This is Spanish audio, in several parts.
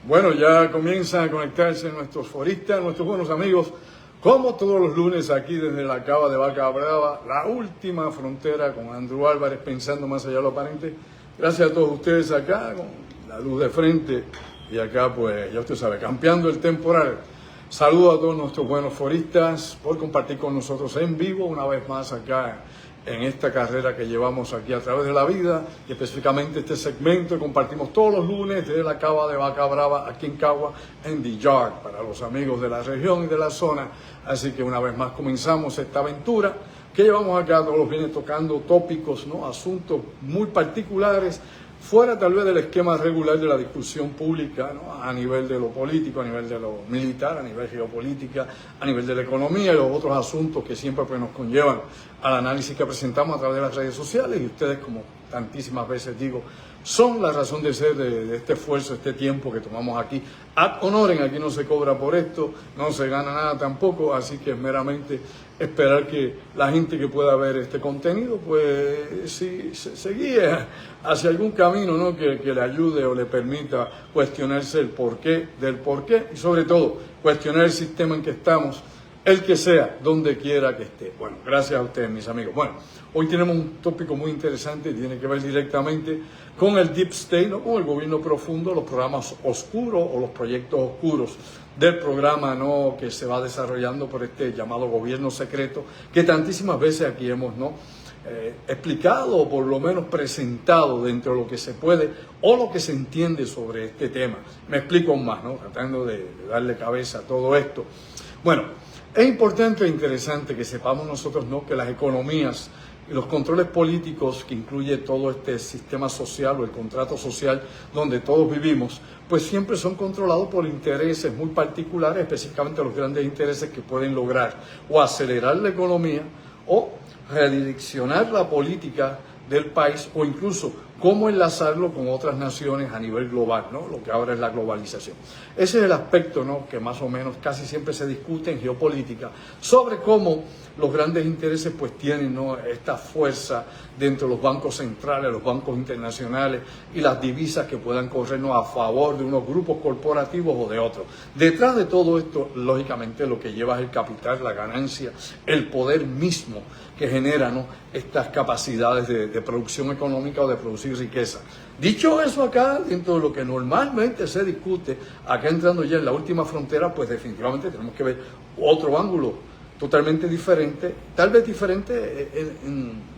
Bueno, ya comienzan a conectarse nuestros foristas, nuestros buenos amigos, como todos los lunes aquí desde la Cava de Vaca Brava, la última frontera con Andrew Álvarez, pensando más allá de lo aparente. Gracias a todos ustedes acá, con la luz de frente, y acá pues ya usted sabe, campeando el temporal. Saludo a todos nuestros buenos foristas por compartir con nosotros en vivo una vez más acá en esta carrera que llevamos aquí a través de la vida, y específicamente este segmento que compartimos todos los lunes desde la Cava de Vaca Brava, aquí en Cagua, en The Yard, para los amigos de la región y de la zona. Así que una vez más comenzamos esta aventura que llevamos acá todos los viernes tocando tópicos, ¿no? Asuntos muy particulares, fuera tal vez del esquema regular de la discusión pública, ¿no? A nivel de lo político, a nivel de lo militar, a nivel geopolítica, a nivel de la economía y los otros asuntos que siempre pues, nos conllevan al análisis que presentamos a través de las redes sociales. Y ustedes, como tantísimas veces digo, son la razón de ser de este esfuerzo, este tiempo que tomamos aquí. Ad honorem, aquí no se cobra por esto, no se gana nada tampoco, así que es meramente esperar que la gente que pueda ver este contenido, pues si se guíe hacia algún camino, ¿no? que le ayude o le permita cuestionarse el porqué del porqué y sobre todo cuestionar el sistema en que estamos, el que sea, donde quiera que esté. Bueno, gracias a ustedes, mis amigos. Bueno, hoy tenemos un tópico muy interesante, tiene que ver directamente con el Deep State, ¿no? Con el gobierno profundo, los programas oscuros o los proyectos oscuros del programa, ¿no? Que se va desarrollando por este llamado gobierno secreto, que tantísimas veces aquí hemos, ¿no? Explicado o por lo menos presentado dentro de lo que se puede o lo que se entiende sobre este tema. Me explico más, ¿no? Tratando de darle cabeza a todo esto. Bueno, es importante e interesante que sepamos nosotros, ¿no? Que las economías y los controles políticos que incluye todo este sistema social o el contrato social donde todos vivimos, pues siempre son controlados por intereses muy particulares, específicamente los grandes intereses que pueden lograr o acelerar la economía o redireccionar la política del país o incluso cómo enlazarlo con otras naciones a nivel global, ¿no? Lo que ahora es la globalización. Ese es el aspecto, ¿no? Que más o menos casi siempre se discute en geopolítica sobre cómo los grandes intereses pues tienen, ¿no? Esta fuerza dentro de los bancos centrales, los bancos internacionales y las divisas que puedan corrernos a favor de unos grupos corporativos o de otros. Detrás de todo esto, lógicamente, lo que lleva es el capital, la ganancia, el poder mismo que genera, ¿no? Estas capacidades de producción económica o de producir riqueza. Dicho eso acá, dentro de lo que normalmente se discute, acá entrando ya en la última frontera, pues definitivamente tenemos que ver otro ángulo totalmente diferente, tal vez diferente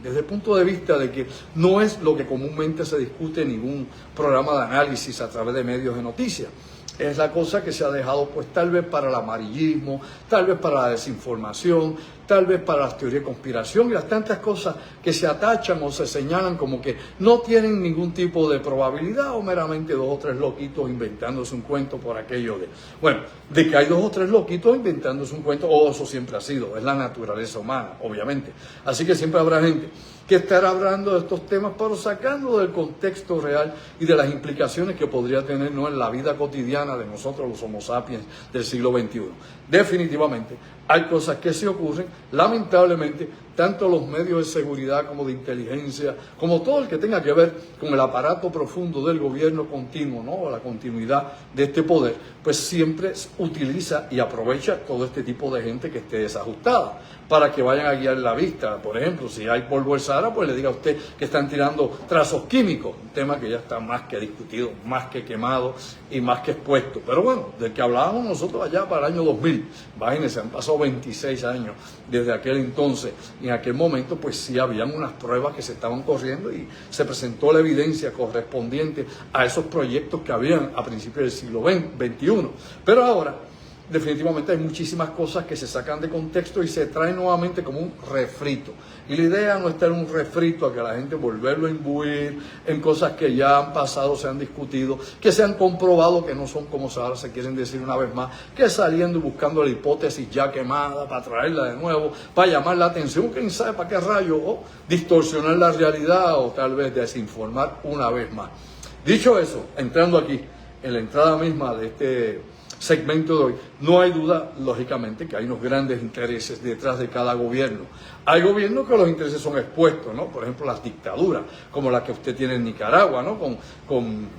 desde el punto de vista de que no es lo que comúnmente se discute en ningún programa de análisis a través de medios de noticias. Es la cosa que se ha dejado pues tal vez para el amarillismo, tal vez para la desinformación, tal vez para las teorías de conspiración y las tantas cosas que se atachan o se señalan como que no tienen ningún tipo de probabilidad o meramente dos o tres loquitos inventándose un cuento por aquello de... Bueno, de que hay dos o tres loquitos inventándose un cuento, eso siempre ha sido, es la naturaleza humana, obviamente. Así que siempre habrá gente que estará hablando de estos temas, pero sacando del contexto real y de las implicaciones que podría tener, ¿no? En la vida cotidiana de nosotros los Homo sapiens del siglo XXI. Definitivamente hay cosas que se ocurren, lamentablemente, tanto los medios de seguridad como de inteligencia, como todo el que tenga que ver con el aparato profundo del gobierno continuo, ¿no? La continuidad de este poder, pues siempre utiliza y aprovecha todo este tipo de gente que esté desajustada para que vayan a guiar la vista. Por ejemplo, si hay polvo del Sahara, pues le diga a usted que están tirando trazos químicos, un tema que ya está más que discutido, más que quemado y más que expuesto. Pero bueno, del que hablábamos nosotros allá para el año 2000, imagínense, han pasado 26 años desde aquel entonces, y en aquel momento pues sí habían unas pruebas que se estaban corriendo y se presentó la evidencia correspondiente a esos proyectos que habían a principios del siglo XXI. Pero ahora definitivamente hay muchísimas cosas que se sacan de contexto y se traen nuevamente como un refrito. Y la idea no está en un refrito a que la gente volverlo a imbuir en cosas que ya han pasado, se han discutido, que se han comprobado que no son como ahora se quieren decir una vez más, que saliendo y buscando la hipótesis ya quemada para traerla de nuevo, para llamar la atención, quién sabe para qué rayo, o distorsionar la realidad o tal vez desinformar una vez más. Dicho eso, entrando aquí en la entrada misma de este segmento de hoy, no hay duda, lógicamente, que hay unos grandes intereses detrás de cada gobierno. Hay gobiernos que los intereses son expuestos, ¿no? Por ejemplo, las dictaduras, como la que usted tiene en Nicaragua, ¿no? Con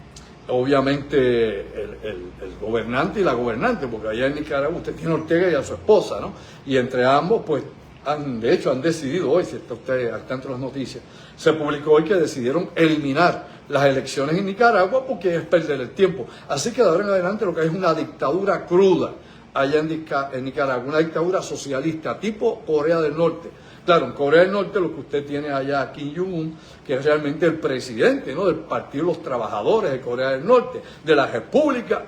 obviamente el gobernante y la gobernante, porque allá en Nicaragua usted tiene a Ortega y a su esposa, ¿no? Y entre ambos, pues, de hecho han decidido hoy, si está usted al tanto de las noticias, se publicó hoy que decidieron eliminar las elecciones en Nicaragua porque es perder el tiempo. Así que de ahora en adelante lo que hay es una dictadura cruda allá en Nicaragua, una dictadura socialista tipo Corea del Norte. Claro, en Corea del Norte lo que usted tiene allá a Kim Jong-un, que es realmente el presidente, ¿no?, del Partido de los Trabajadores de Corea del Norte, de la República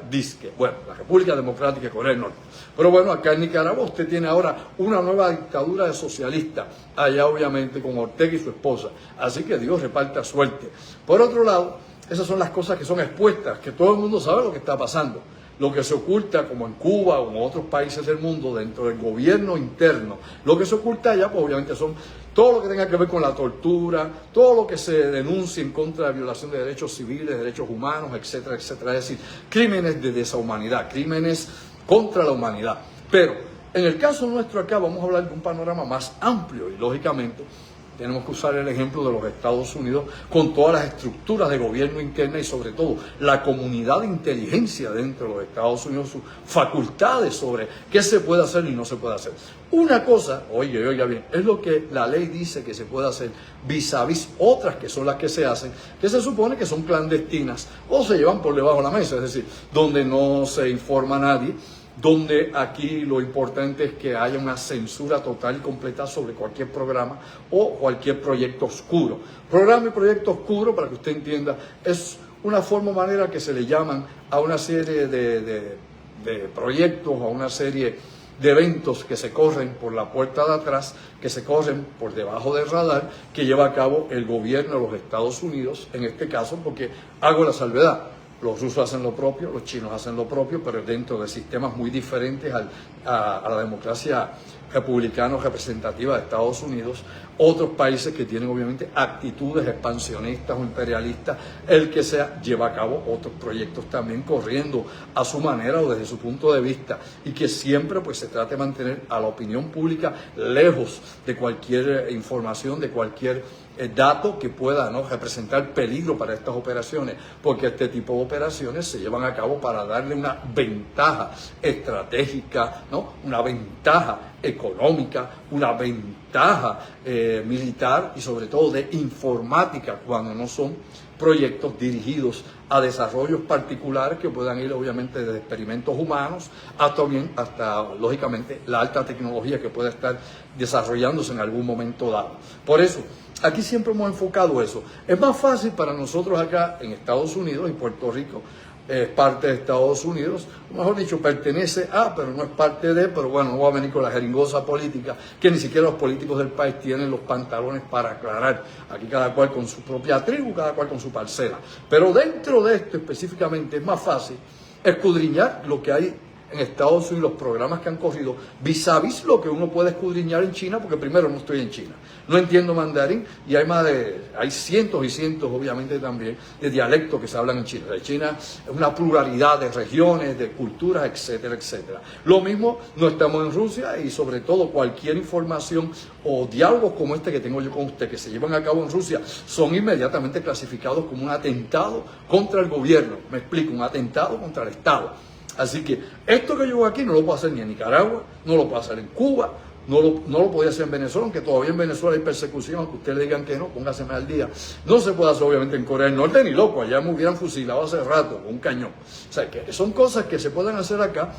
la República Democrática de Corea del Norte. Pero bueno, acá en Nicaragua usted tiene ahora una nueva dictadura de socialista, allá obviamente con Ortega y su esposa. Así que Dios reparta suerte. Por otro lado, esas son las cosas que son expuestas, que todo el mundo sabe lo que está pasando. Lo que se oculta, como en Cuba o en otros países del mundo, dentro del gobierno interno, lo que se oculta allá, pues obviamente son todo lo que tenga que ver con la tortura, todo lo que se denuncie en contra de la violación de derechos civiles, derechos humanos, etcétera, etcétera. Es decir, crímenes de deshumanidad, crímenes contra la humanidad. Pero en el caso nuestro acá vamos a hablar de un panorama más amplio y lógicamente tenemos que usar el ejemplo de los Estados Unidos con todas las estructuras de gobierno interna y sobre todo la comunidad de inteligencia dentro de los Estados Unidos, sus facultades sobre qué se puede hacer y no se puede hacer. Una cosa, oiga bien, es lo que la ley dice que se puede hacer vis a vis otras que son las que se hacen, que se supone que son clandestinas o se llevan por debajo de la mesa, es decir, donde no se informa a nadie, donde aquí lo importante es que haya una censura total y completa sobre cualquier programa o cualquier proyecto oscuro. Programa y proyecto oscuro, para que usted entienda, es una forma o manera que se le llaman a una serie de proyectos, a una serie de eventos que se corren por la puerta de atrás, que se corren por debajo del radar, que lleva a cabo el gobierno de los Estados Unidos, en este caso, porque hago la salvedad. Los rusos hacen lo propio, los chinos hacen lo propio, pero dentro de sistemas muy diferentes a la democracia republicana representativa de Estados Unidos. Otros países que tienen obviamente actitudes expansionistas o imperialistas, el que sea, lleva a cabo otros proyectos también corriendo a su manera o desde su punto de vista, y que siempre pues se trata de mantener a la opinión pública lejos de cualquier información, de cualquier dato que pueda, ¿no?, representar peligro para estas operaciones, porque este tipo de operaciones se llevan a cabo para darle una ventaja estratégica, ¿no?, una ventaja económica, una ventaja militar y sobre todo de informática, cuando no son proyectos dirigidos a desarrollos particulares que puedan ir obviamente desde experimentos humanos hasta lógicamente la alta tecnología que pueda estar desarrollándose en algún momento dado. Por eso, aquí siempre hemos enfocado eso. Es más fácil para nosotros acá en Estados Unidos, y Puerto Rico es parte de Estados Unidos, mejor dicho, pertenece a, pero no es parte de, pero bueno, no voy a venir con la jeringosa política, que ni siquiera los políticos del país tienen los pantalones para aclarar. Aquí cada cual con su propia tribu, cada cual con su parcela. Pero dentro de esto específicamente es más fácil escudriñar lo que hay en Estados Unidos, los programas que han corrido, vis a vis lo que uno puede escudriñar en China, porque primero no estoy en China, no entiendo mandarín y hay cientos y cientos obviamente también de dialectos que se hablan en China. China es una pluralidad de regiones, de culturas, etcétera, etcétera. Lo mismo no estamos en Rusia y sobre todo cualquier información o diálogos como este que tengo yo con usted que se llevan a cabo en Rusia son inmediatamente clasificados como un atentado contra el gobierno. Me explico, un atentado contra el Estado. Así que esto que yo hago aquí no lo puedo hacer ni en Nicaragua, no lo puedo hacer en Cuba, no lo podía hacer en Venezuela, aunque todavía en Venezuela hay persecución, aunque ustedes le digan que no, póngaseme al día. No se puede hacer obviamente en Corea del Norte, ni loco, allá me hubieran fusilado hace rato con un cañón. O sea, que son cosas que se pueden hacer acá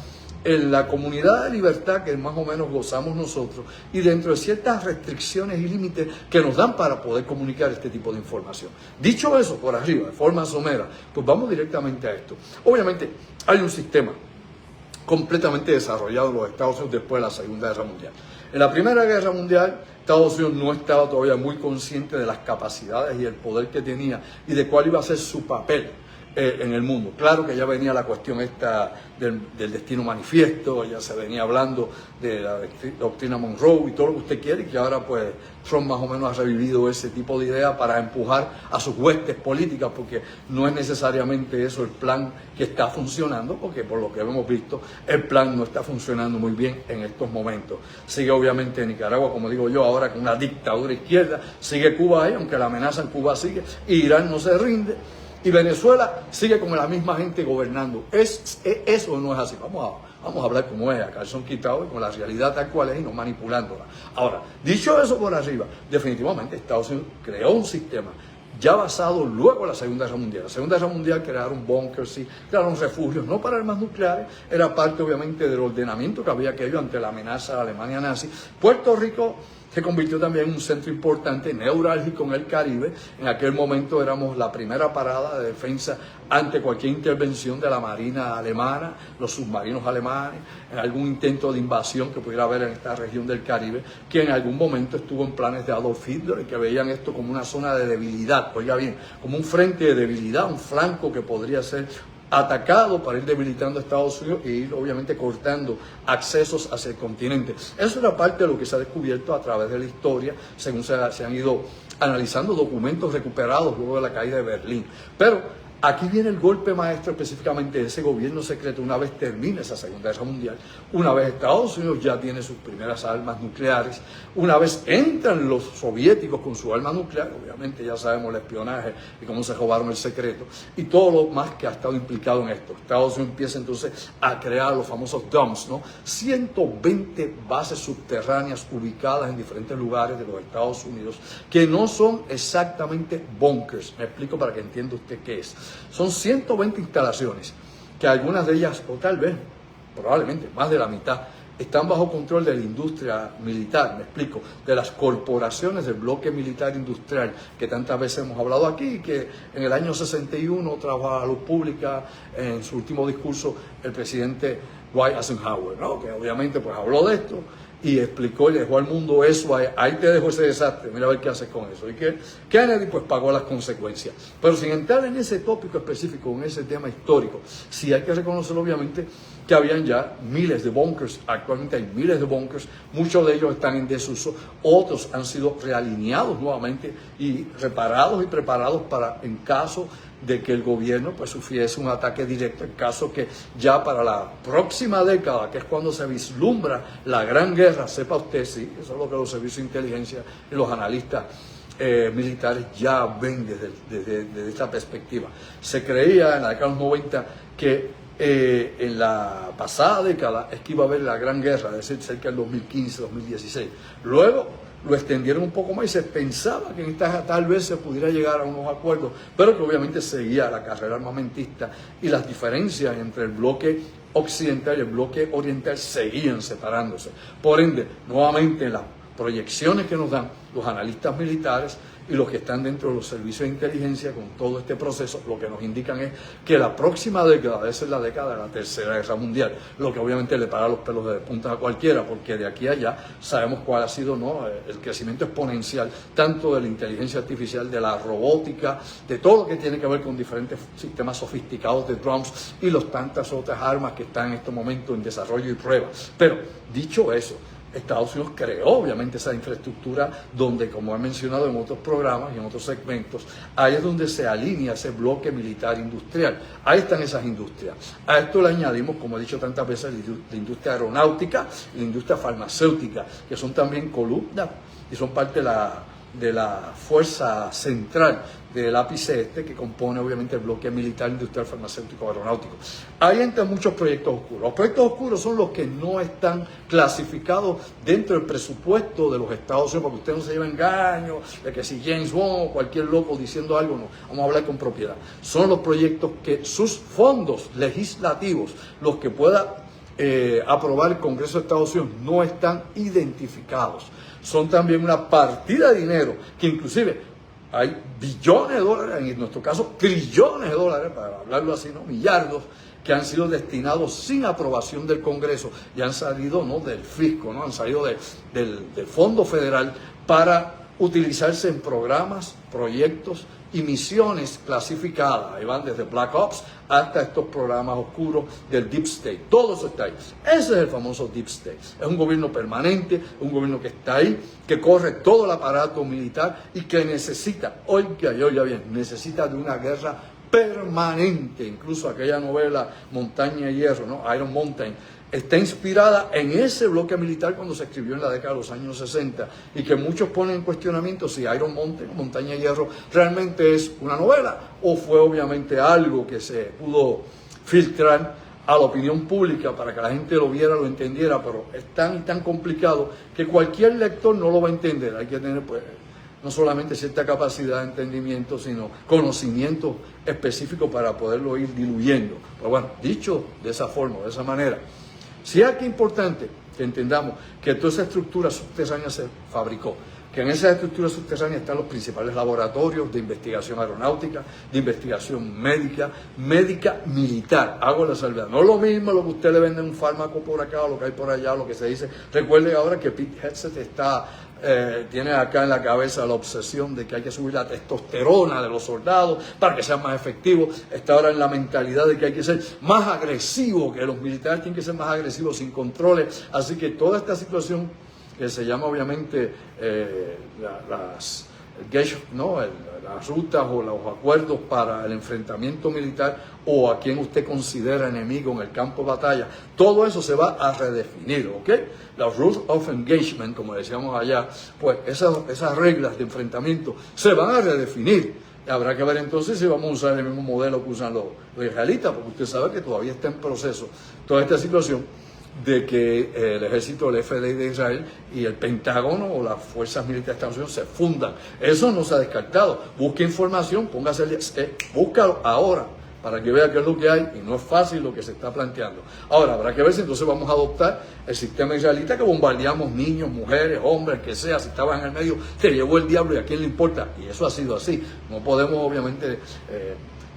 en la comunidad de libertad que más o menos gozamos nosotros y dentro de ciertas restricciones y límites que nos dan para poder comunicar este tipo de información. Dicho eso, por arriba, de forma somera, pues vamos directamente a esto. Obviamente hay un sistema completamente desarrollado en los Estados Unidos después de la Segunda Guerra Mundial. En la Primera Guerra Mundial, Estados Unidos no estaba todavía muy consciente de las capacidades y el poder que tenía y de cuál iba a ser su papel en el mundo. Claro que ya venía la cuestión esta del destino manifiesto, ya se venía hablando de la doctrina Monroe y todo lo que usted quiere, y que ahora pues Trump más o menos ha revivido ese tipo de idea para empujar a sus huestes políticas, porque no es necesariamente eso el plan que está funcionando, porque por lo que hemos visto el plan no está funcionando muy bien en estos momentos. Sigue obviamente Nicaragua, como digo yo, ahora con una dictadura izquierda, sigue Cuba ahí, aunque la amenaza en Cuba sigue, Irán no se rinde. y Venezuela sigue con la misma gente gobernando. Eso no es así. Vamos a hablar como es, a calzón quitado y con la realidad tal cual es y no manipulándola. Ahora, dicho eso por arriba, definitivamente Estados Unidos creó un sistema ya basado luego en la Segunda Guerra Mundial. La Segunda Guerra Mundial crearon bunkers, sí, crearon refugios, no para armas nucleares, era parte obviamente del ordenamiento que había que ello ante la amenaza de la Alemania nazi. Puerto Rico se convirtió también en un centro importante, neurálgico en el Caribe. En aquel momento éramos la primera parada de defensa ante cualquier intervención de la Marina alemana, los submarinos alemanes, en algún intento de invasión que pudiera haber en esta región del Caribe, que en algún momento estuvo en planes de Adolf Hitler y que veían esto como una zona de debilidad, oiga bien, como un frente de debilidad, un flanco que podría ser atacado para ir debilitando a Estados Unidos e ir obviamente cortando accesos hacia el continente. Eso era parte de lo que se ha descubierto a través de la historia, según se han ido analizando documentos recuperados luego de la caída de Berlín. Pero aquí viene el golpe maestro específicamente de ese gobierno secreto una vez termine esa Segunda Guerra Mundial, una vez Estados Unidos ya tiene sus primeras armas nucleares, una vez entran los soviéticos con su arma nuclear, obviamente ya sabemos el espionaje y cómo se robaron el secreto y todo lo más que ha estado implicado en esto. Estados Unidos empieza entonces a crear los famosos dumps, ¿no? 120 bases subterráneas ubicadas en diferentes lugares de los Estados Unidos que no son exactamente bunkers. Me explico para que entienda usted qué es. Son 120 instalaciones, que algunas de ellas, o tal vez, probablemente más de la mitad, están bajo control de la industria militar, me explico, de las corporaciones del bloque militar industrial, que tantas veces hemos hablado aquí, que en el año 61 trajo a la luz pública en su último discurso el presidente Dwight Eisenhower, ¿no? Que obviamente pues habló de esto y explicó y dejó al mundo eso, ahí te dejo ese desastre, mira a ver qué haces con eso. Y que Kennedy pues pagó las consecuencias. Pero sin entrar en ese tópico específico, en ese tema histórico, sí hay que reconocer obviamente que habían ya miles de bunkers, actualmente hay miles de bunkers, muchos de ellos están en desuso, otros han sido realineados nuevamente y reparados y preparados para, en caso de que el gobierno pues sufriese un ataque directo, en caso que ya para la próxima década, que es cuando se vislumbra la gran guerra, sepa usted, sí, eso es lo que los servicios de inteligencia y los analistas militares ya ven desde esta perspectiva. Se creía en la década de los 90 que en la pasada década es que iba a haber la gran guerra, es decir, cerca del 2015-2016. Luego lo extendieron un poco más y se pensaba que en esta tal vez se pudiera llegar a unos acuerdos, pero que obviamente seguía la carrera armamentista y las diferencias entre el bloque occidental y el bloque oriental seguían separándose. Por ende, nuevamente las proyecciones que nos dan los analistas militares y los que están dentro de los servicios de inteligencia con todo este proceso, lo que nos indican es que la próxima década debe ser la década de la Tercera Guerra Mundial, lo que obviamente le para los pelos de punta a cualquiera, porque de aquí a allá sabemos cuál ha sido, ¿no?, el crecimiento exponencial tanto de la inteligencia artificial, de la robótica, de todo lo que tiene que ver con diferentes sistemas sofisticados de drones y las tantas otras armas que están en este momento en desarrollo y prueba. Pero dicho eso, Estados Unidos creó obviamente esa infraestructura donde, como he mencionado en otros programas y en otros segmentos, ahí es donde se alinea ese bloque militar industrial. Ahí están esas industrias. A esto le añadimos, como he dicho tantas veces, la industria aeronáutica y la industria farmacéutica, que son también columnas y son parte de la fuerza central del ápice que compone obviamente el bloque militar, industrial, farmacéutico, aeronáutico. Ahí entran muchos proyectos oscuros. Los proyectos oscuros son los que no están clasificados dentro del presupuesto de los Estados Unidos, porque usted no se lleva engaño de que si James Bond o cualquier loco diciendo algo, no. Vamos a hablar con propiedad. Son los proyectos que sus fondos legislativos, los que pueda aprobar el Congreso de Estados Unidos, no están identificados. Son también una partida de dinero que inclusive hay billones de dólares, en nuestro caso trillones de dólares, para hablarlo así, ¿no?, millardos, que han sido destinados sin aprobación del Congreso y han salido, ¿no?, del fisco, ¿no?, han salido del Fondo Federal para utilizarse en programas, proyectos y misiones clasificadas. Ahí van desde Black Ops hasta estos programas oscuros del Deep State. Todo eso está ahí. Ese es el famoso Deep State. Es un gobierno permanente, un gobierno que está ahí, que corre todo el aparato militar y que necesita, oiga bien, necesita de una guerra permanente. Incluso aquella novela Montaña de Hierro, ¿no?, Iron Mountain, está inspirada en ese bloque militar cuando se escribió en la década de los años 60 y que muchos ponen en cuestionamiento si Iron Mountain o Montaña de Hierro realmente es una novela o fue obviamente algo que se pudo filtrar a la opinión pública para que la gente lo viera, lo entendiera, pero es tan complicado que cualquier lector no lo va a entender. Hay que tener pues no solamente cierta capacidad de entendimiento, sino conocimiento específico para poderlo ir diluyendo. Pero bueno, dicho de esa forma, de esa manera, sí es aquí importante que entendamos que toda esa estructura subterránea se fabricó, que en esa estructura subterránea están los principales laboratorios de investigación aeronáutica, de investigación médica militar. Hago la salvedad. No es lo mismo lo que usted le vende un fármaco por acá o lo que hay por allá, lo que se dice. Recuerde ahora que Pete Hegseth tiene acá en la cabeza la obsesión de que hay que subir la testosterona de los soldados para que sean más efectivos. Está ahora en la mentalidad de que hay que ser más agresivo, que los militares tienen que ser más agresivos sin controles. Así que toda esta situación que se llama obviamente las rutas o los acuerdos para el enfrentamiento militar o a quien usted considera enemigo en el campo de batalla, todo eso se va a redefinir, ¿ok? Los rules of engagement, como decíamos allá, pues esas reglas de enfrentamiento se van a redefinir. Habrá que ver entonces si vamos a usar el mismo modelo que usan los israelitas, porque usted sabe que todavía está en proceso toda esta situación de que el ejército, el FDI de Israel y el Pentágono o las fuerzas militares de Estados Unidos se fundan. Eso no se ha descartado. Busque información, póngase, búscalo ahora para que vea qué es lo que hay y no es fácil lo que se está planteando. Ahora, habrá que ver si entonces vamos a adoptar el sistema israelita que bombardeamos niños, mujeres, hombres, que sea, si estabas en el medio, te llevó el diablo y a quién le importa. Y eso ha sido así. No podemos obviamente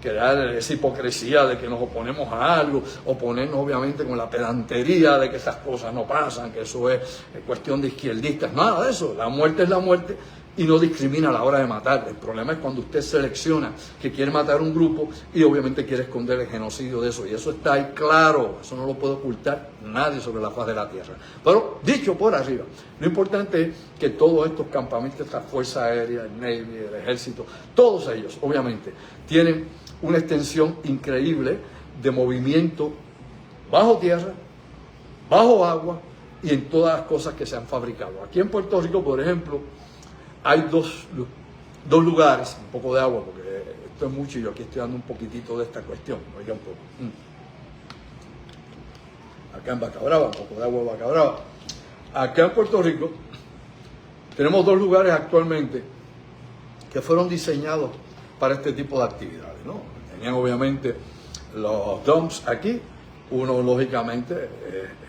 crear esa hipocresía de que nos oponemos a algo, oponernos obviamente con la pedantería de que esas cosas no pasan, que eso es cuestión de izquierdistas, nada de eso. La muerte es la muerte y no discrimina a la hora de matar. El problema es cuando usted selecciona que quiere matar un grupo y obviamente quiere esconder el genocidio de eso, y eso está ahí claro, eso no lo puede ocultar nadie sobre la faz de la tierra. Pero dicho por arriba, lo importante es que todos estos campamentos, esta Fuerza Aérea, el Navy, el Ejército, todos ellos obviamente tienen una extensión increíble de movimiento bajo tierra, bajo agua y en todas las cosas que se han fabricado. Aquí en Puerto Rico, por ejemplo, hay dos lugares, un poco de agua, porque esto es mucho y yo aquí estoy dando un poquitito de esta cuestión, oiga un poco. Acá en Vaca Brava, un poco de agua en Vaca Brava. Acá en Puerto Rico tenemos dos lugares actualmente que fueron diseñados para este tipo de actividades, ¿no? Tenían obviamente los dumps aquí, uno lógicamente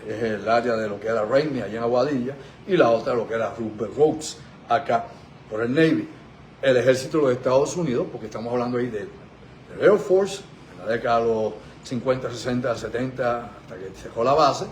es el área de lo que era Rainey allá en Aguadilla y la otra lo que era Roosevelt Roads acá por el Navy. El ejército de los Estados Unidos, porque estamos hablando ahí del Air Force, en la década de los 50, 60, 70, hasta que dejó la base.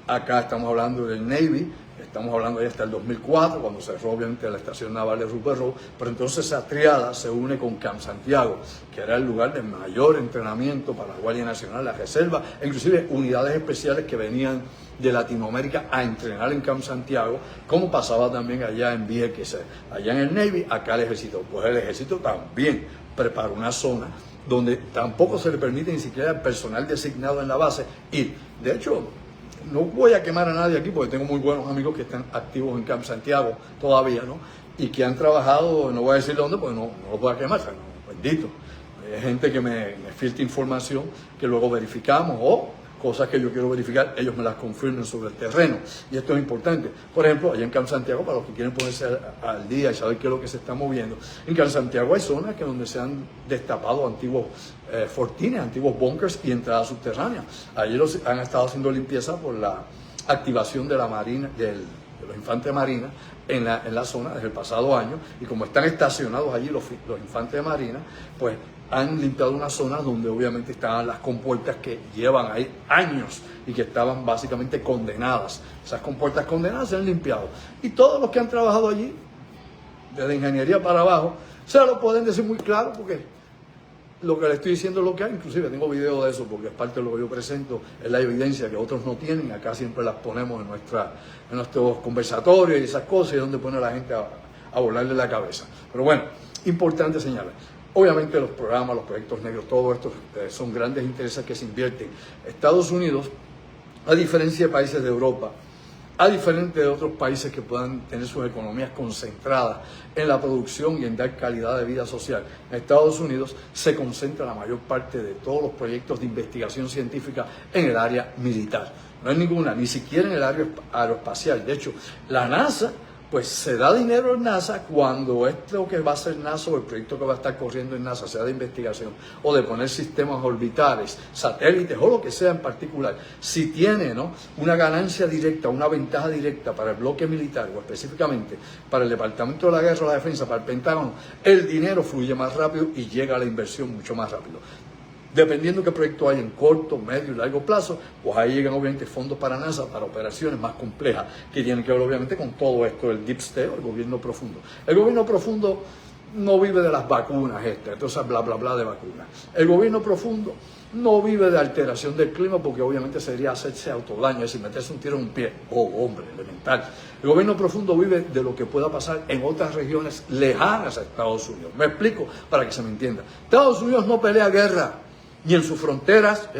Acá estamos hablando del Navy, estamos hablando ahí hasta el 2004, cuando cerró obviamente la estación naval de Roosevelt Road, pero entonces esa triada se une con Camp Santiago, que era el lugar de mayor entrenamiento para la Guardia Nacional, la Reserva, e inclusive unidades especiales que venían de Latinoamérica a entrenar en Camp Santiago, como pasaba también allá en Vieques, allá en el Navy, acá el Ejército. Pues el Ejército también preparó una zona donde tampoco se le permite ni siquiera al personal designado en la base ir. De hecho, no voy a quemar a nadie aquí porque tengo muy buenos amigos que están activos en Camp Santiago todavía, ¿no? Y que han trabajado, no voy a decir dónde, porque no los voy a quemar, o sea, no, bendito. Hay gente que me filtra información que luego verificamos o cosas que yo quiero verificar, ellos me las confirman sobre el terreno. Y esto es importante. Por ejemplo, allá en Camp Santiago, para los que quieren ponerse al día y saber qué es lo que se está moviendo, en Camp Santiago hay zonas que donde se han destapado antiguos fortines, antiguos bunkers y entradas subterráneas. Allí han estado haciendo limpieza por la activación de la Marina, de los infantes de Marina en la zona desde el pasado año, y como están estacionados allí los infantes de Marina, pues han limpiado una zona donde obviamente estaban las compuertas que llevan ahí años y que estaban básicamente condenadas. Esas compuertas condenadas se han limpiado. Y todos los que han trabajado allí, desde ingeniería para abajo, se lo pueden decir muy claro, porque lo que le estoy diciendo es lo que hay. Inclusive tengo video de eso, porque es parte de lo que yo presento, es la evidencia que otros no tienen. Acá siempre las ponemos en nuestros conversatorios y esas cosas, y es donde pone a la gente a volarle la cabeza. Pero bueno, importante señalar. Obviamente los programas, los proyectos negros, todo esto son grandes intereses que se invierten. Estados Unidos a diferencia de países de Europa, a diferencia de otros países que puedan tener sus economías concentradas en la producción y en dar calidad de vida social, en Estados Unidos se concentra la mayor parte de todos los proyectos de investigación científica en el área militar. No hay ninguna, ni siquiera en el área aeroespacial. De hecho, la NASA, pues se da dinero en NASA cuando es lo que va a hacer NASA o el proyecto que va a estar corriendo en NASA, sea de investigación o de poner sistemas orbitales, satélites o lo que sea en particular. Si tiene, ¿no?, una ganancia directa, una ventaja directa para el bloque militar o específicamente para el Departamento de la Guerra o la Defensa, para el Pentágono, el dinero fluye más rápido y llega a la inversión mucho más rápido. Dependiendo qué proyecto hay en corto, medio y largo plazo, pues ahí llegan obviamente fondos para NASA, para operaciones más complejas, que tienen que ver obviamente con todo esto del Deep State, el gobierno profundo. El gobierno profundo no vive de las vacunas entonces bla bla bla de vacunas. El gobierno profundo no vive de alteración del clima, porque obviamente sería hacerse autodaño, es decir, meterse un tiro en un pie. Oh, hombre, elemental. El gobierno profundo vive de lo que pueda pasar en otras regiones lejanas a Estados Unidos. Me explico para que se me entienda. Estados Unidos no pelea guerra, ni en sus fronteras,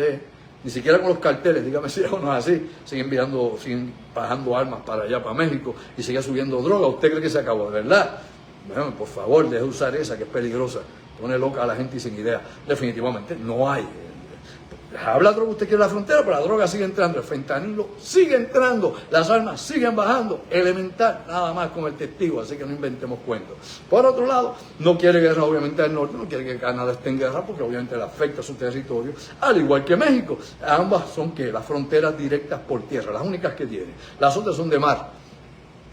ni siquiera con los carteles, dígame si eso no es así, siguen bajando armas para allá, para México, y sigue subiendo droga. ¿Usted cree que se acabó de verdad? Bueno, por favor, deje de usar esa que es peligrosa, pone loca a la gente y sin idea. Definitivamente no hay. Habla droga, usted quiere la frontera, pero la droga sigue entrando, el fentanilo sigue entrando, las armas siguen bajando, elemental, nada más con el testigo, así que no inventemos cuentos. Por otro lado, no quiere guerra obviamente al norte, no quiere que Canadá esté en guerra porque obviamente le afecta a su territorio, al igual que México. Ambas son que las fronteras directas por tierra, las únicas que tiene, las otras son de mar.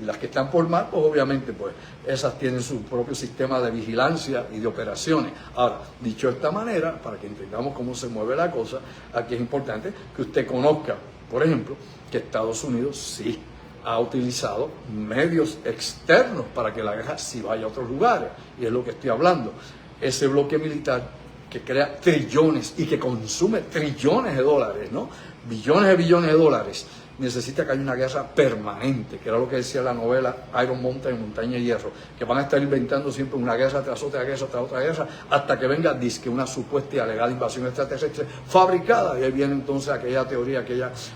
Y las que están por mar, pues obviamente, pues esas tienen su propio sistema de vigilancia y de operaciones. Ahora, dicho de esta manera, para que entendamos cómo se mueve la cosa, aquí es importante que usted conozca, por ejemplo, que Estados Unidos sí ha utilizado medios externos para que la guerra sí vaya a otros lugares. Y es lo que estoy hablando. Ese bloque militar que crea trillones y que consume trillones de dólares, ¿no? Billones de dólares. Necesita que haya una guerra permanente, que era lo que decía la novela Iron Mountain, Montaña de Hierro, que van a estar inventando siempre una guerra tras otra guerra, hasta que venga, disque, una supuesta y alegada invasión extraterrestre fabricada. Y ahí viene entonces aquella teoría,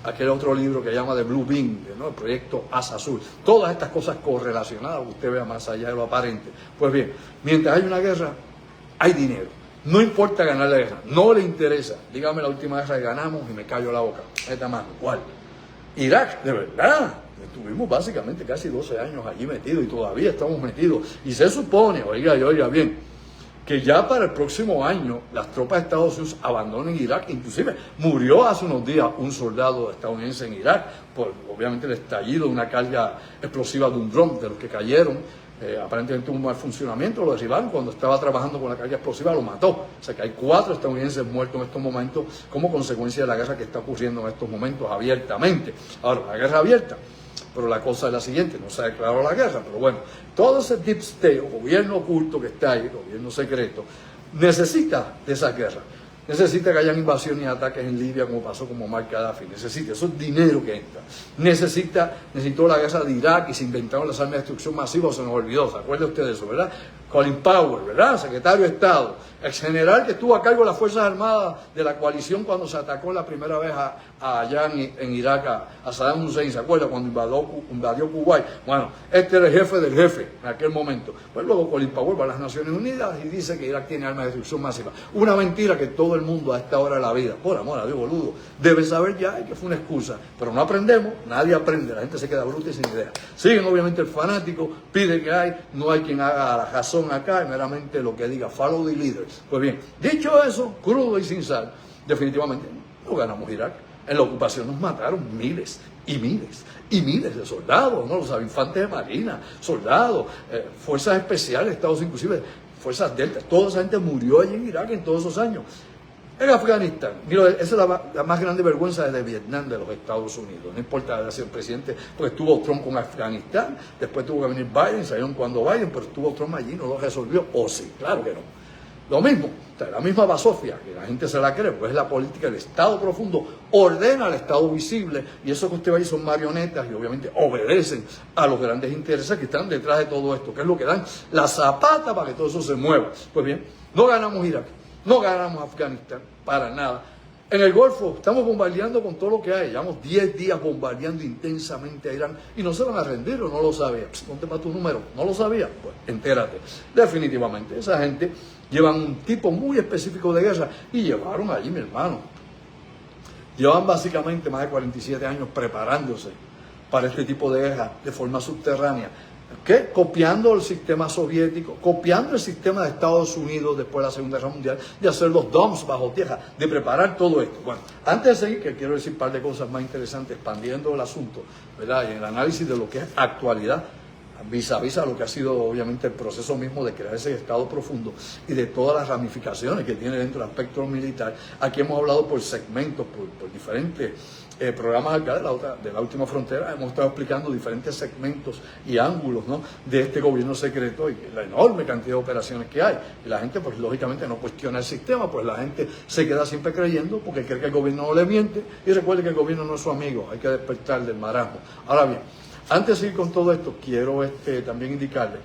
aquel otro libro que llama de Blue Beam, ¿no?, el proyecto Asa Azul. Todas estas cosas correlacionadas, usted vea más allá de lo aparente. Pues bien, mientras hay una guerra, hay dinero. No importa ganar la guerra, no le interesa. Dígame la última guerra que ganamos y me callo la boca. Esta mano, ¿cuál? Irak, de verdad, estuvimos básicamente casi 12 años allí metidos y todavía estamos metidos. Y se supone, oiga bien, que ya para el próximo año las tropas de Estados Unidos abandonen Irak. Inclusive murió hace unos días un soldado estadounidense en Irak por obviamente el estallido de una carga explosiva de un dron de los que cayeron. Aparentemente un mal funcionamiento, lo derribaron cuando estaba trabajando con la carga explosiva, lo mató. O sea que hay 4 estadounidenses muertos en estos momentos como consecuencia de la guerra que está ocurriendo en estos momentos abiertamente. Ahora, la guerra abierta, pero la cosa es la siguiente, no se ha declarado la guerra, pero bueno, todo ese deep state, o gobierno oculto que está ahí, gobierno secreto, necesita de esa guerra. Necesita que hayan invasiones y ataques en Libia como pasó con Muammar Gaddafi. Necesita, eso es dinero que entra. Necesitó la guerra de Irak y se inventaron las armas de destrucción masiva, se nos olvidó, ¿se acuerda usted de eso, verdad? Colin Powell, ¿verdad? Secretario de Estado, ex general que estuvo a cargo de las Fuerzas Armadas de la coalición cuando se atacó la primera vez allá en Irak a Saddam Hussein, ¿se acuerda? Cuando invadió Kuwait. Bueno, este era el jefe del jefe en aquel momento. Pues luego Colin Powell va a las Naciones Unidas y dice que Irak tiene armas de destrucción masiva. Una mentira que todo el mundo a esta hora de la vida, por amor a Dios, boludo, debe saber ya y que fue una excusa. Pero no aprendemos, nadie aprende, la gente se queda bruta y sin idea. Siguen obviamente el fanático, pide que no hay quien haga la razón acá, y meramente lo que diga, follow the leader. Pues bien, dicho eso, crudo y sin sal, definitivamente no ganamos Irak. En la ocupación nos mataron miles y miles y miles de soldados, ¿no? Los infantes de marina, soldados, fuerzas especiales, Estados Unidos, inclusive fuerzas delta, toda esa gente murió allí en Irak en todos esos años. En Afganistán, mira, esa es la más grande vergüenza desde Vietnam de los Estados Unidos. No importa si el presidente, pues estuvo Trump con Afganistán, después tuvo que venir Biden, salieron cuando Biden, pero estuvo Trump allí, no lo resolvió. O sí, claro que no. Lo mismo, la misma basofia, que la gente se la cree, pues es la política del Estado profundo, ordena al Estado visible, y eso que usted ve ahí son marionetas y obviamente obedecen a los grandes intereses que están detrás de todo esto, que es lo que dan la zapata para que todo eso se mueva. Pues bien, no ganamos Irak, no ganamos Afganistán, para nada. En el Golfo estamos bombardeando con todo lo que hay. Llevamos 10 días bombardeando intensamente a Irán y no se van a rendir o no lo sabía. ¿Dónde va tu número? ¿No lo sabía? Pues entérate. Definitivamente, esa gente llevan un tipo muy específico de guerra y llevaron allí, mi hermano. Llevan básicamente más de 47 años preparándose para este tipo de guerra de forma subterránea. ¿Qué? Copiando el sistema soviético, copiando el sistema de Estados Unidos después de la Segunda Guerra Mundial, de hacer los DOMs bajo tierra, de preparar todo esto. Bueno, antes de seguir, que quiero decir un par de cosas más interesantes, expandiendo el asunto, ¿verdad? Y el análisis de lo que es actualidad, vis a lo que ha sido obviamente el proceso mismo de crear ese Estado profundo y de todas las ramificaciones que tiene dentro del aspecto militar. Aquí hemos hablado por segmentos, por diferentes programas acá de la última frontera. Hemos estado explicando diferentes segmentos y ángulos, ¿no?, de este gobierno secreto y la enorme cantidad de operaciones que hay. Y la gente, pues lógicamente no cuestiona el sistema, pues la gente se queda siempre creyendo porque cree que el gobierno no le miente y recuerde que el gobierno no es su amigo. Hay que despertar del marasmo. Ahora bien, antes de seguir con todo esto, quiero también indicarle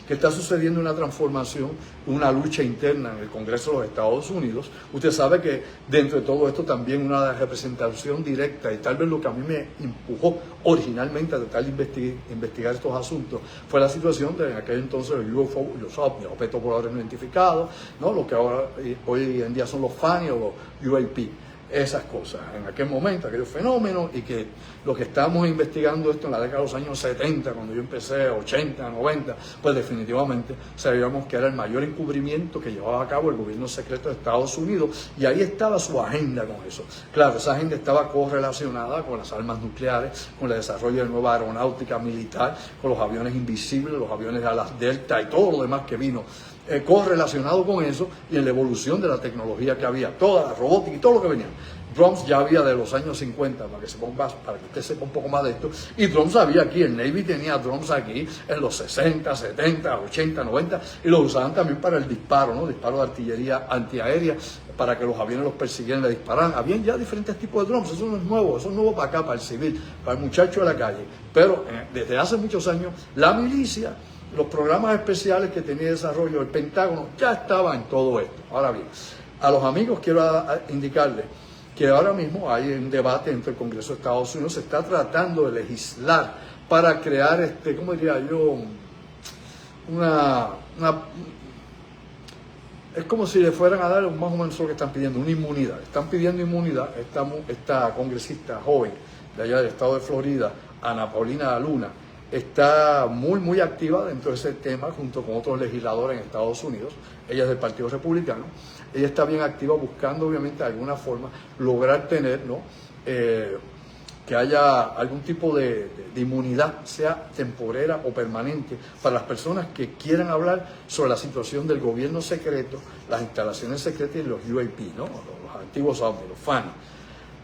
que está sucediendo una transformación, una lucha interna en el Congreso de los Estados Unidos. Usted sabe que dentro de todo esto también una representación directa, y tal vez lo que a mí me empujó originalmente a tratar de investigar estos asuntos, fue la situación de en aquel entonces los UFO, los OVNI, objetos voladores no identificados, ¿no?, lo que ahora hoy en día son los FANI o los UAP. Esas cosas, en aquel momento, aquellos fenómenos, y que lo que estábamos investigando esto en la década de los años 70, cuando yo empecé, 80, 90, pues definitivamente sabíamos que era el mayor encubrimiento que llevaba a cabo el gobierno secreto de Estados Unidos, y ahí estaba su agenda con eso. Claro, esa agenda estaba correlacionada con las armas nucleares, con el desarrollo de nueva aeronáutica militar, con los aviones invisibles, los aviones alas delta y todo lo demás que vino correlacionado con eso, y en la evolución de la tecnología que había, toda la robótica y todo lo que venía. Drones ya había de los años 50, para que usted sepa un poco más de esto, y drones había aquí, el Navy tenía drones aquí en los 60, 70, 80, 90, y los usaban también para el disparo, ¿no?, disparo de artillería antiaérea, para que los aviones los persiguieran y le dispararan. Habían ya diferentes tipos de drones, eso no es nuevo, eso es nuevo para acá, para el civil, para el muchacho de la calle, pero desde hace muchos años, la milicia, los programas especiales que tenía desarrollo el Pentágono ya estaban en todo esto. Ahora bien, a los amigos quiero indicarles que ahora mismo hay un debate entre el Congreso de Estados Unidos, se está tratando de legislar para crear, ¿cómo diría yo? Es como si le fueran a dar más o menos lo que están pidiendo, una inmunidad. Están pidiendo inmunidad. Esta congresista joven de allá del estado de Florida, Ana Paulina Luna, está muy activa dentro de ese tema junto con otros legisladores en Estados Unidos. Ella es del Partido Republicano. Ella está bien activa buscando obviamente de alguna forma lograr tener, ¿no?, que haya algún tipo de inmunidad, sea temporera o permanente, para las personas que quieran hablar sobre la situación del gobierno secreto, las instalaciones secretas y los UAP, ¿no?, los antiguos OVNI, los FANI.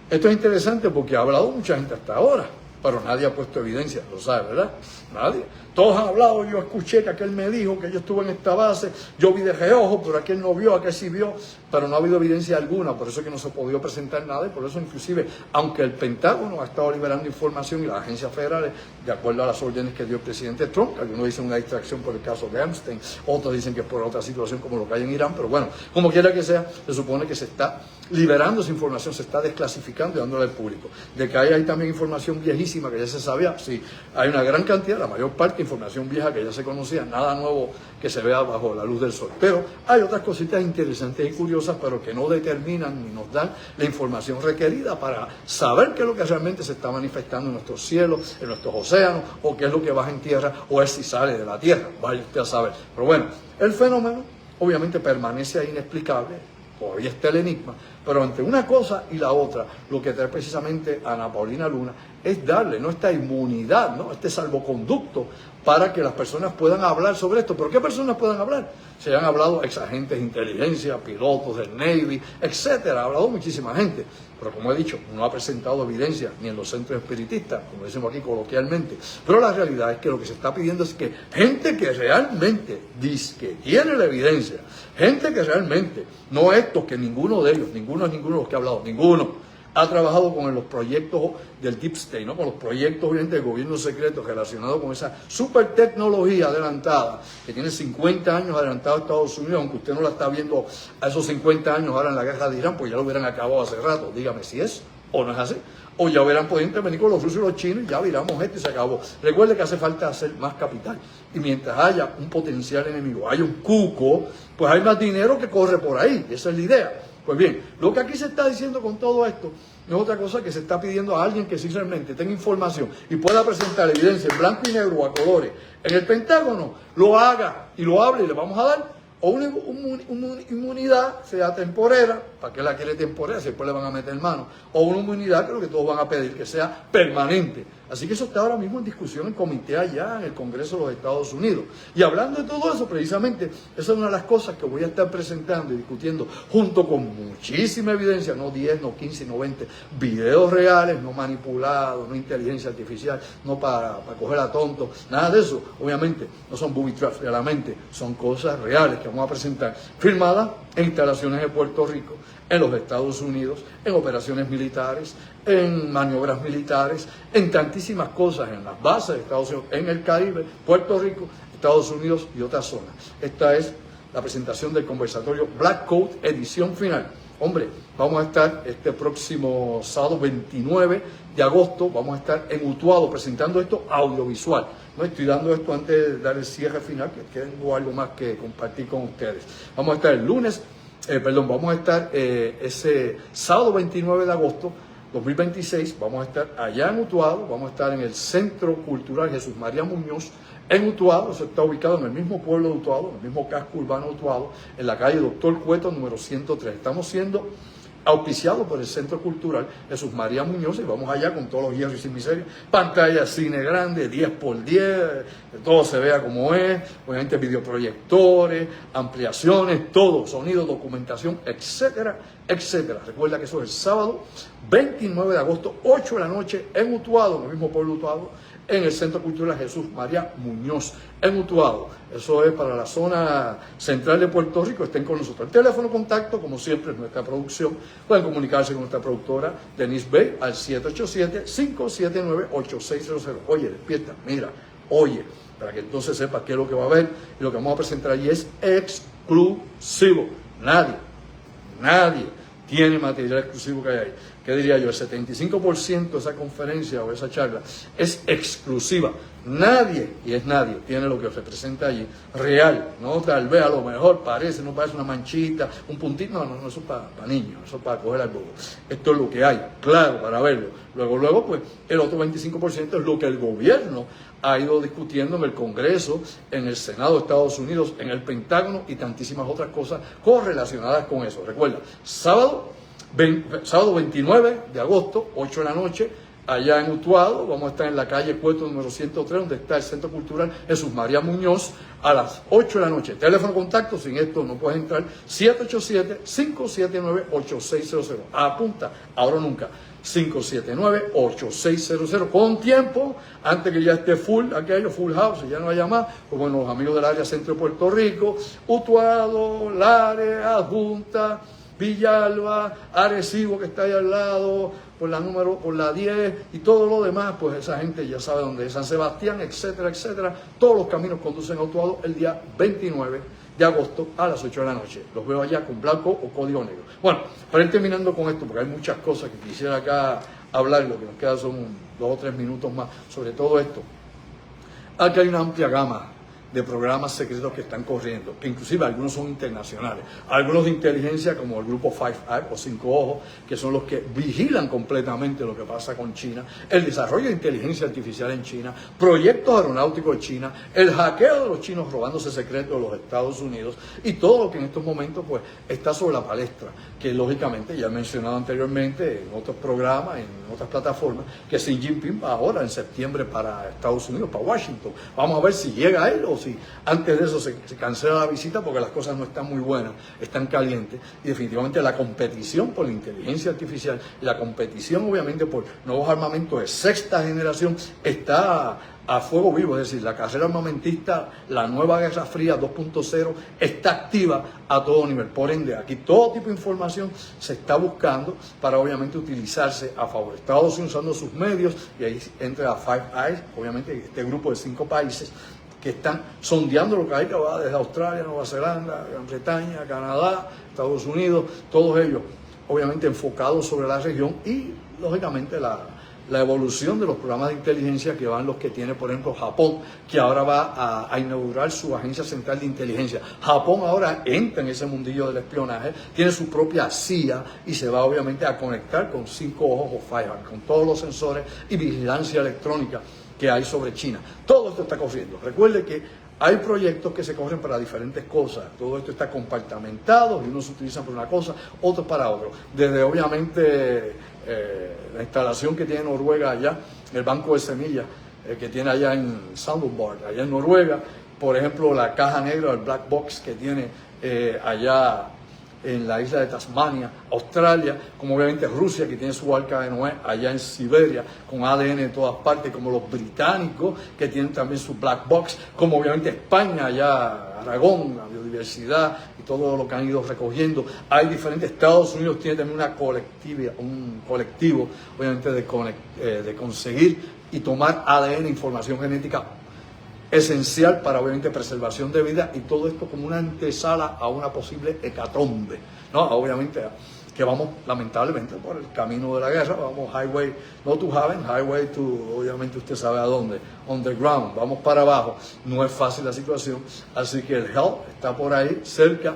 Esto es interesante porque ha hablado mucha gente hasta ahora, pero nadie ha puesto evidencia, lo sabe, ¿verdad? Nadie. Todos han hablado, yo escuché que aquel me dijo que yo estuve en esta base, yo vi de reojo, pero aquel no vio, aquel sí vio, pero no ha habido evidencia alguna, por eso es que no se ha podido presentar nada, y por eso inclusive, aunque el Pentágono ha estado liberando información y las agencias federales, de acuerdo a las órdenes que dio el presidente Trump, algunos dicen una distracción por el caso de Epstein, otros dicen que es por otra situación como lo que hay en Irán, pero bueno, como quiera que sea, se supone que se está liberando esa información, se está desclasificando y dándola al público. De que hay también información viejísima que ya se sabía, sí, hay una gran cantidad, la mayor parte, información vieja que ya se conocía, nada nuevo que se vea bajo la luz del sol. Pero hay otras cositas interesantes y curiosas, pero que no determinan ni nos dan la información requerida para saber qué es lo que realmente se está manifestando en nuestros cielos, en nuestros océanos, o qué es lo que baja en tierra, o es si sale de la tierra, vaya usted a saber. Pero bueno, el fenómeno obviamente permanece inexplicable, todavía está el enigma, pero entre una cosa y la otra, lo que trae precisamente a Ana Paulina Luna es darle, ¿no?, esta inmunidad, ¿no?, este salvoconducto para que las personas puedan hablar sobre esto. ¿Pero qué personas puedan hablar? Se han hablado ex agentes de inteligencia, pilotos del Navy, etcétera. Ha hablado muchísima gente. Pero como he dicho, no ha presentado evidencia ni en los centros espiritistas, como decimos aquí coloquialmente. Pero la realidad es que lo que se está pidiendo es que gente que realmente dice que tiene la evidencia, gente que realmente, no estos, que ninguno de ellos, ninguno de los que ha hablado, ninguno, ha trabajado con los proyectos del Deep State, ¿no? Con los proyectos obviamente del gobierno secreto relacionados con esa super tecnología adelantada, que tiene 50 años adelantado a Estados Unidos, aunque usted no la está viendo a esos 50 años ahora en la guerra de Irán, pues ya lo hubieran acabado hace rato. Dígame si es o no es así. O ya hubieran podido intervenir con los rusos y los chinos y ya viramos esto y se acabó. Recuerde que hace falta hacer más capital. Y mientras haya un potencial enemigo, haya un cuco, pues hay más dinero que corre por ahí. Esa es la idea. Pues bien, lo que aquí se está diciendo con todo esto no es otra cosa que se está pidiendo a alguien que sinceramente tenga información y pueda presentar evidencia en blanco y negro o a colores en el Pentágono, lo haga y lo hable y le vamos a dar o una inmunidad, sea temporera, ¿para qué la quiere temporera? Si después le van a meter mano, o una inmunidad que lo que todos van a pedir, que sea permanente. Así que eso está ahora mismo en discusión en comité allá en el Congreso de los Estados Unidos. Y hablando de todo eso, precisamente, esa es una de las cosas que voy a estar presentando y discutiendo junto con muchísima evidencia, no 10, no 15, no 20, videos reales, no manipulados, no inteligencia artificial, no para coger a tontos, nada de eso. Obviamente, no son booby traps realmente, son cosas reales que vamos a presentar, firmadas en instalaciones de Puerto Rico, en los Estados Unidos, en operaciones militares, en maniobras militares, en tantísimas cosas, en las bases de Estados Unidos, en el Caribe, Puerto Rico, Estados Unidos y otras zonas. Esta es la presentación del conversatorio Black Coat, edición final. Hombre, vamos a estar este próximo sábado 29 de agosto, vamos a estar en Utuado presentando esto audiovisual. No estoy dando esto antes de dar el cierre final, que tengo algo más que compartir con ustedes. Vamos a estar el lunes, vamos a estar ese sábado 29 de agosto 2026, vamos a estar allá en Utuado, vamos a estar en el Centro Cultural Jesús María Muñoz, en Utuado. Eso está ubicado en el mismo pueblo de Utuado, en el mismo casco urbano de Utuado, en la calle Doctor Cueto, número 103. Estamos siendo auspiciados por el Centro Cultural Jesús María Muñoz y vamos allá con todos los hierros y sin miseria, pantalla cine grande, 10x10, todo se vea como es, obviamente videoproyectores, ampliaciones, todo, sonido, documentación, etcétera, etcétera. Recuerda que eso es el sábado 29 de agosto, 8 de la noche, en Utuado, en el mismo pueblo de Utuado, en el Centro Cultural Jesús María Muñoz, en Utuado. Eso es para la zona central de Puerto Rico. Estén con nosotros. El teléfono de contacto, como siempre, es nuestra producción. Pueden comunicarse con nuestra productora, Denise Bay, al 787-579-8600. Oye, despierta, mira, oye, para que entonces sepas qué es lo que va a haber. Y lo que vamos a presentar allí es exclusivo. Nadie tiene material exclusivo que hay ahí. ¿Qué diría yo? El 75% de esa conferencia o esa charla es exclusiva. Nadie, y es nadie, tiene lo que se presenta allí real. No, tal vez a lo mejor parece, no parece una manchita, un puntito. No, eso es para niños, eso es para coger al bobo. Esto es lo que hay, claro, para verlo. Luego, pues, el otro 25% es lo que el gobierno ha ido discutiendo en el Congreso, en el Senado de Estados Unidos, en el Pentágono y tantísimas otras cosas correlacionadas con eso. Recuerda, sábado 29 de agosto, 8 de la noche, allá en Utuado, vamos a estar en la calle Cueto número 103, donde está el Centro Cultural Jesús María Muñoz, a las 8 de la noche. Teléfono contacto, sin esto no puedes entrar, 787-579-8600. Apunta, ahora o nunca. 579-8600, con tiempo, antes que ya esté full house, y ya no haya más, pues bueno, los amigos del área centro de Puerto Rico, Utuado, Lares, Adjunta, Villalba, Arecibo, que está ahí al lado, por la 10 y todo lo demás, pues esa gente ya sabe dónde es, San Sebastián, etcétera, etcétera. Todos los caminos conducen a Utuado el día 29 de agosto a las 8 de la noche. Los veo allá con blanco o código negro. Bueno, para ir terminando con esto, porque hay muchas cosas que quisiera acá hablar, lo que nos queda son 2 o 3 minutos más sobre todo esto. Aquí hay una amplia gama de programas secretos que están corriendo, que inclusive algunos son internacionales, algunos de inteligencia como el grupo Five Eyes o Cinco Ojos, que son los que vigilan completamente lo que pasa con China, el desarrollo de inteligencia artificial en China, proyectos aeronáuticos de China, el hackeo de los chinos robándose secretos de los Estados Unidos y todo lo que en estos momentos pues está sobre la palestra, que lógicamente ya he mencionado anteriormente en otros programas, en otras plataformas, que Xi Jinping va ahora en septiembre para Estados Unidos, para Washington. Vamos a ver si llega él o si antes de eso se cancela la visita porque las cosas no están muy buenas, están calientes. Y definitivamente la competición por la inteligencia artificial, la competición obviamente por nuevos armamentos de sexta generación está a fuego vivo, es decir, la carrera armamentista, la nueva Guerra Fría 2.0 está activa a todo nivel. Por ende, aquí todo tipo de información se está buscando para obviamente utilizarse a favor. Estados Unidos usando sus medios, y ahí entra Five Eyes, obviamente este grupo de 5 países que están sondeando lo que hay, que va desde Australia, Nueva Zelanda, Gran Bretaña, Canadá, Estados Unidos, todos ellos obviamente enfocados sobre la región y lógicamente la evolución de los programas de inteligencia que van los que tiene, por ejemplo, Japón, que ahora va a inaugurar su agencia central de inteligencia. Japón ahora entra en ese mundillo del espionaje, tiene su propia CIA y se va obviamente a conectar con 5 ojos o Firehawk, con todos los sensores y vigilancia electrónica que hay sobre China. Todo esto está corriendo. Recuerde que hay proyectos que se corren para diferentes cosas. Todo esto está compartimentado y unos se utilizan para una cosa, otros para otro. Desde obviamente la instalación que tiene Noruega allá, el banco de semillas que tiene allá en Sandberg, allá en Noruega, por ejemplo la caja negra, el black box que tiene allá en la isla de Tasmania, Australia, como obviamente Rusia, que tiene su arca de Noé allá en Siberia, con ADN de todas partes, como los británicos, que tienen también su black box, como obviamente España, allá Aragón, la biodiversidad y todo lo que han ido recogiendo. Hay diferentes, Estados Unidos tiene también un colectivo, obviamente, de conseguir y tomar ADN, información genética esencial para obviamente preservación de vida, y todo esto como una antesala a una posible hecatombe, ¿no? Obviamente que vamos lamentablemente por el camino de la guerra, vamos highway, no to heaven, highway to, obviamente usted sabe a dónde, on the ground, vamos para abajo, no es fácil la situación, así que el hell está por ahí cerca.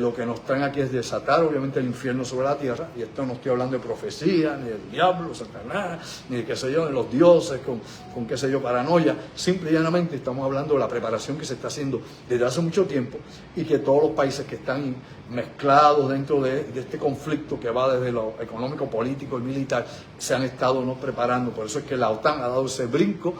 Lo que nos traen aquí es desatar obviamente el infierno sobre la tierra, y esto no estoy hablando de profecía, ni del diablo, Satanás, ni de qué sé yo, de los dioses con qué sé yo, paranoia. Simple y llanamente estamos hablando de la preparación que se está haciendo desde hace mucho tiempo, y que todos los países que están mezclados dentro de este conflicto que va desde lo económico, político y militar, se han estado no preparando. Por eso es que la OTAN ha dado ese brinco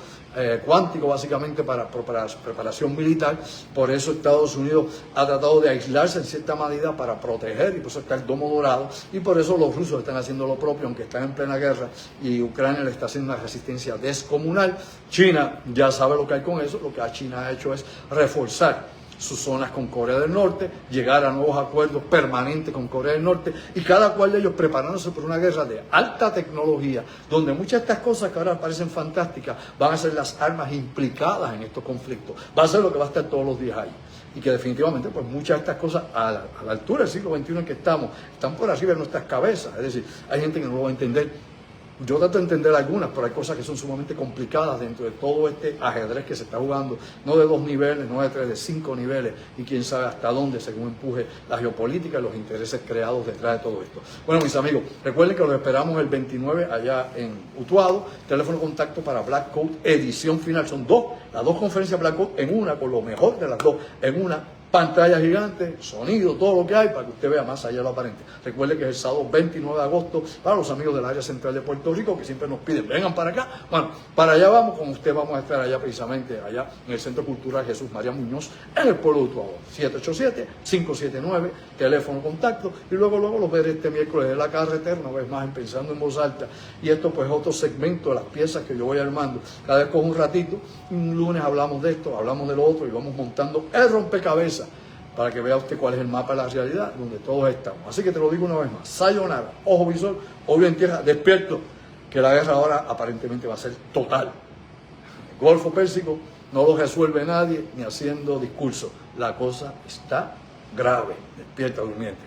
cuántico básicamente para preparación militar. Por eso Estados Unidos ha tratado de aislarse en cierta medida para proteger, y por eso está el domo dorado, y por eso los rusos están haciendo lo propio, aunque están en plena guerra, y Ucrania le está haciendo una resistencia descomunal. China ya sabe lo que hay con eso. Lo que China ha hecho es reforzar sus zonas con Corea del Norte, llegar a nuevos acuerdos permanentes con Corea del Norte, y cada cual de ellos preparándose por una guerra de alta tecnología, donde muchas de estas cosas que ahora parecen fantásticas van a ser las armas implicadas en estos conflictos. Va a ser lo que va a estar todos los días ahí. Y que definitivamente pues muchas de estas cosas a la altura del siglo XXI en que estamos, están por arriba de nuestras cabezas. Es decir, hay gente que no lo va a entender. Yo trato de entender algunas, pero hay cosas que son sumamente complicadas dentro de todo este ajedrez que se está jugando, no de 2 niveles, no de 3, de 5 niveles, y quién sabe hasta dónde, según empuje la geopolítica y los intereses creados detrás de todo esto. Bueno, mis amigos, recuerden que los esperamos el 29 allá en Utuado. Teléfono de contacto para Black Coat, edición final. Son las dos conferencias Black Coat en una, con lo mejor de las dos, en una. Pantalla gigante, sonido, todo lo que hay para que usted vea más allá de lo aparente. Recuerde que es el sábado 29 de agosto para los amigos del área central de Puerto Rico, que siempre nos piden, vengan para acá. Bueno, para allá vamos, con usted vamos a estar allá precisamente, allá en el Centro Cultural Jesús María Muñoz, en el pueblo de Utuado. 787-579, teléfono contacto, y luego los veré este miércoles de la carretera, una vez más en Pensando en Voz Alta. Y esto pues es otro segmento de las piezas que yo voy armando. Cada vez cojo un ratito, un lunes hablamos de esto, hablamos de lo otro, y vamos montando el rompecabezas, para que vea usted cuál es el mapa de la realidad donde todos estamos. Así que te lo digo una vez más, sayonara, ojo visor, ojo en tierra, despierto, que la guerra ahora aparentemente va a ser total. El Golfo Pérsico no lo resuelve nadie ni haciendo discursos. La cosa está grave. Despierta, durmiente.